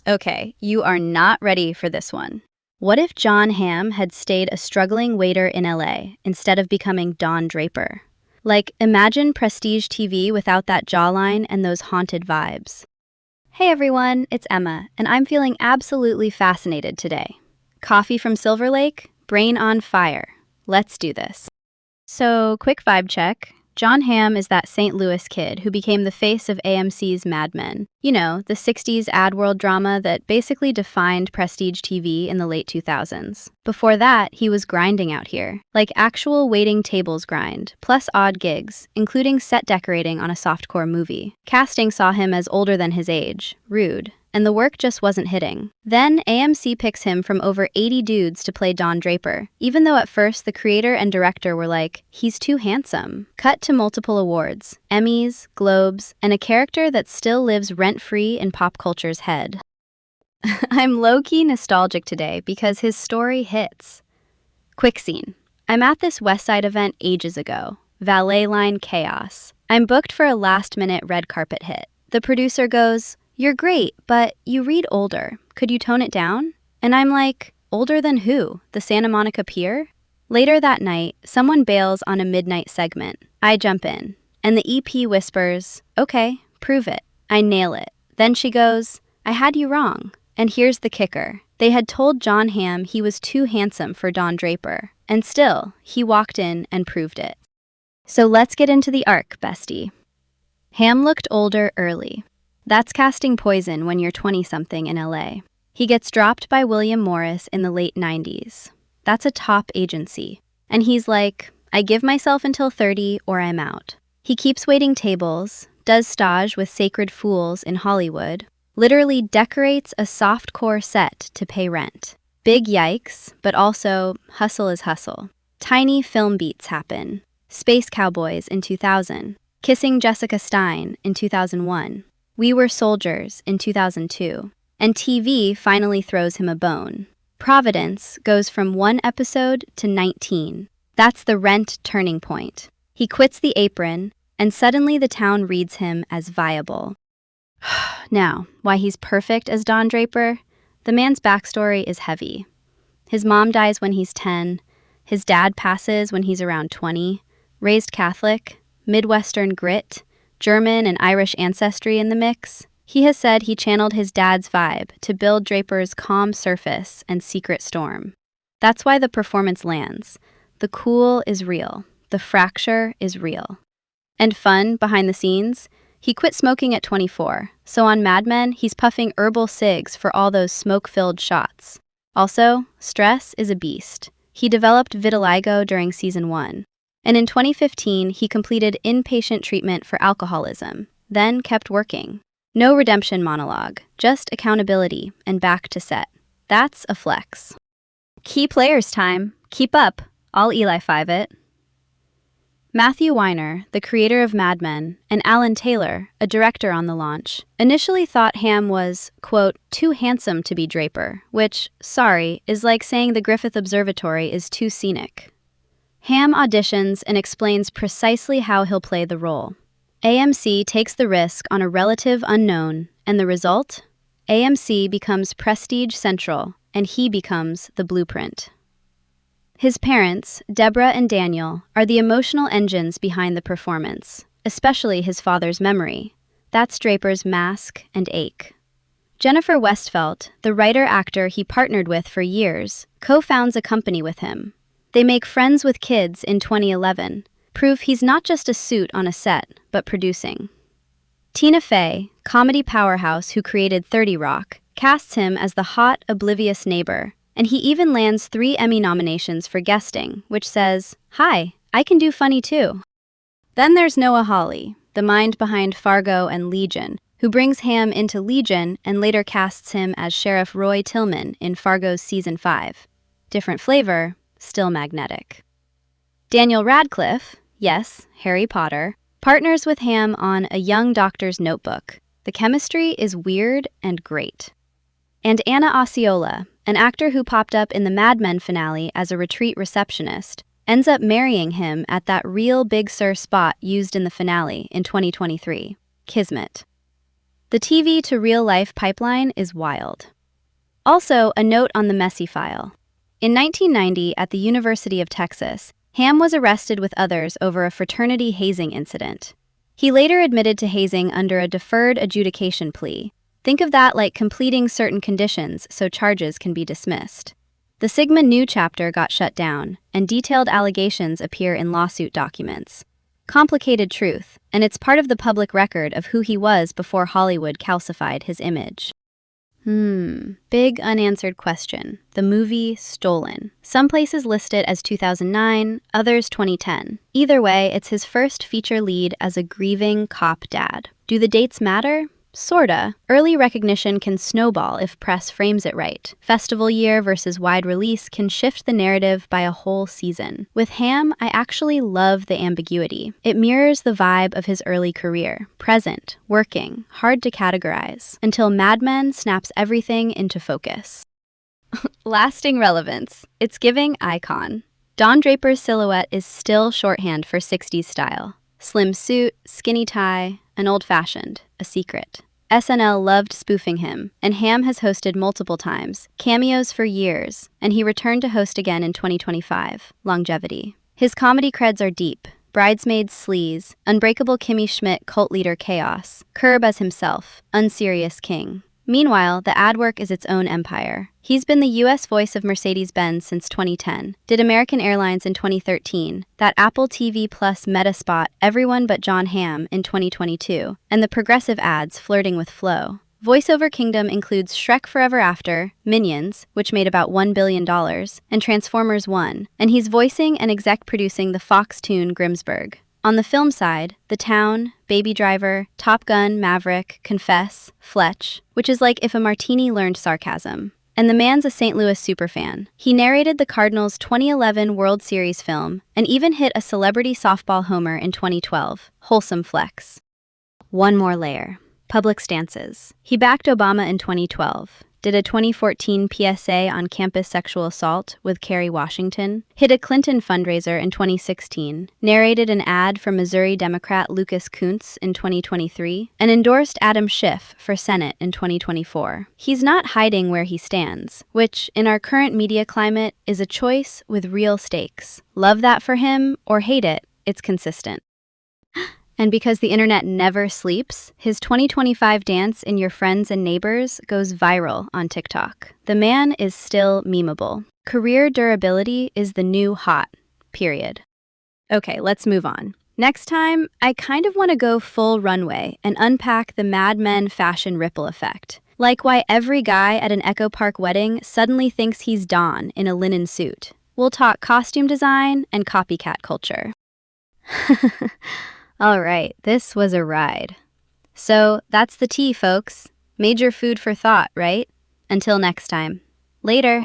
Okay, you are not ready for this one. What if Jon Hamm had stayed a struggling waiter in LA instead of becoming Don Draper? Like, imagine prestige TV without that jawline and those haunted vibes. Hey everyone, it's Emma, and I'm feeling absolutely fascinated today. Coffee from Silver Lake? Brain on fire. Let's do this. So, quick vibe check. Jon Hamm is that St. Louis kid who became the face of AMC's Mad Men. You know, the 60s ad world drama that basically defined prestige TV in the late 2000s. Before that, he was grinding out here. Like actual waiting tables grind, plus odd gigs, including set decorating on a softcore movie. Casting saw him as older than his age, rude, and the work just wasn't hitting. Then AMC picks him from over 80 dudes to play Don Draper, even though at first the creator and director were like, he's too handsome. Cut to multiple awards, Emmys, Globes, and a character that still lives rent-free in pop culture's head. I'm low-key nostalgic today because his story hits. Quick scene. I'm at this West Side event ages ago. Valet line chaos. I'm booked for a last-minute red carpet hit. The producer goes, "You're great, but you read older. Could you tone it down?" And I'm like, older than who? The Santa Monica Pier? Later that night, someone bails on a midnight segment. I jump in, and the EP whispers, "Okay, prove it." I nail it. Then she goes, "I had you wrong." And here's the kicker. They had told Jon Hamm he was too handsome for Don Draper, and still, he walked in and proved it. So let's get into the arc, bestie. Hamm looked older early. That's casting poison when you're 20-something in LA. He gets dropped by William Morris in the late 90s. That's a top agency. And he's like, I give myself until 30 or I'm out. He keeps waiting tables, does stage with Sacred Fools in Hollywood, literally decorates a softcore set to pay rent. Big yikes, but also hustle is hustle. Tiny film beats happen. Space Cowboys in 2000. Kissing Jessica Stein in 2001. We Were Soldiers in 2002. And TV finally throws him a bone. Providence goes from 1 episode to 19. That's the Rent turning point. He quits The Apron, and suddenly the town reads him as viable. Now, why he's perfect as Don Draper? The man's backstory is heavy. His mom dies when he's 10. His dad passes when he's around 20. Raised Catholic, Midwestern grit, German and Irish ancestry in the mix. He has said he channeled his dad's vibe to build Draper's calm surface and secret storm. That's why the performance lands. The cool is real. The fracture is real. And fun behind the scenes? He quit smoking at 24, so on Mad Men, he's puffing herbal cigs for all those smoke-filled shots. Also, stress is a beast. He developed vitiligo during season 1. And in 2015, he completed inpatient treatment for alcoholism, then kept working. No redemption monologue, just accountability and back to set. That's a flex. Key players time. Keep up. I'll Eli 5 it. Matthew Weiner, the creator of Mad Men, and Alan Taylor, a director on the launch, initially thought Hamm was, quote, too handsome to be Draper, which, sorry, is like saying the Griffith Observatory is too scenic. Hamm auditions and explains precisely how he'll play the role. AMC takes the risk on a relative unknown, and the result? AMC becomes prestige central, and he becomes the blueprint. His parents, Deborah and Daniel, are the emotional engines behind the performance, especially his father's memory. That's Draper's mask and ache. Jennifer Westfeldt, the writer-actor he partnered with for years, co-founds a company with him. They make Friends with Kids in 2011, prove he's not just a suit on a set, but producing. Tina Fey, comedy powerhouse who created 30 Rock, casts him as the hot, oblivious neighbor, and he even lands 3 Emmy nominations for guesting, which says, hi, I can do funny too. Then there's Noah Hawley, the mind behind Fargo and Legion, who brings Hamm into Legion and later casts him as Sheriff Roy Tillman in Fargo's Season 5. Different flavor, still magnetic. Daniel Radcliffe, yes, Harry Potter, partners with Hamm on A Young Doctor's Notebook. The chemistry is weird and great. And Anna Osceola, an actor who popped up in the Mad Men finale as a retreat receptionist, ends up marrying him at that real Big Sur spot used in the finale in 2023. Kismet. The TV to real-life pipeline is wild. Also, a note on the Messi file. In 1990, at the University of Texas, Hamm was arrested with others over a fraternity hazing incident. He later admitted to hazing under a deferred adjudication plea. Think of that like completing certain conditions so charges can be dismissed. The Sigma Nu chapter got shut down, and detailed allegations appear in lawsuit documents. Complicated truth, and it's part of the public record of who he was before Hollywood calcified his image. Big unanswered question. The movie Stolen. Some places list it as 2009, others 2010. Either way, it's his first feature lead as a grieving cop dad. Do the dates matter? Sorta. Early recognition can snowball if press frames it right. Festival year versus wide release can shift the narrative by a whole season. With Hamm, I actually love the ambiguity. It mirrors the vibe of his early career. Present, working, hard to categorize, until Mad Men snaps everything into focus. Lasting relevance. It's giving icon. Don Draper's silhouette is still shorthand for 60s style. Slim suit, skinny tie, an old-fashioned, a secret. SNL loved spoofing him, and Hamm has hosted multiple times, cameos for years, and he returned to host again in 2025, longevity. His comedy creds are deep. Bridesmaids sleaze, Unbreakable Kimmy Schmidt cult leader chaos, Curb as himself, unserious king. Meanwhile, the ad work is its own empire. He's been the US voice of Mercedes-Benz since 2010, did American Airlines in 2013, that Apple TV Plus meta spot Everyone But Jon Hamm in 2022, and the progressive ads flirting with Flo. Voiceover Kingdom includes Shrek Forever After, Minions, which made about $1 billion, and Transformers 1, and he's voicing and exec producing the Fox tune Grimsburg. On the film side, The Town, Baby Driver, Top Gun, Maverick, Confess, Fletch, which is like if a martini learned sarcasm. And the man's a St. Louis superfan. He narrated the Cardinals' 2011 World Series film and even hit a celebrity softball homer in 2012. Wholesome flex. One more layer. Public stances. He backed Obama in 2012. Did a 2014 PSA on campus sexual assault with Kerry Washington, hit a Clinton fundraiser in 2016, narrated an ad for Missouri Democrat Lucas Kunce in 2023, and endorsed Adam Schiff for Senate in 2024. He's not hiding where he stands, which, in our current media climate, is a choice with real stakes. Love that for him, or hate it, it's consistent. And because the internet never sleeps, his 2025 dance in Your Friends and Neighbors goes viral on TikTok. The man is still memeable. Career durability is the new hot, period. Okay, let's move on. Next time, I kind of want to go full runway and unpack the Mad Men fashion ripple effect. Like why every guy at an Echo Park wedding suddenly thinks he's Don in a linen suit. We'll talk costume design and copycat culture. All right, this was a ride. So that's the tea, folks. Major food for thought, right? Until next time. Later.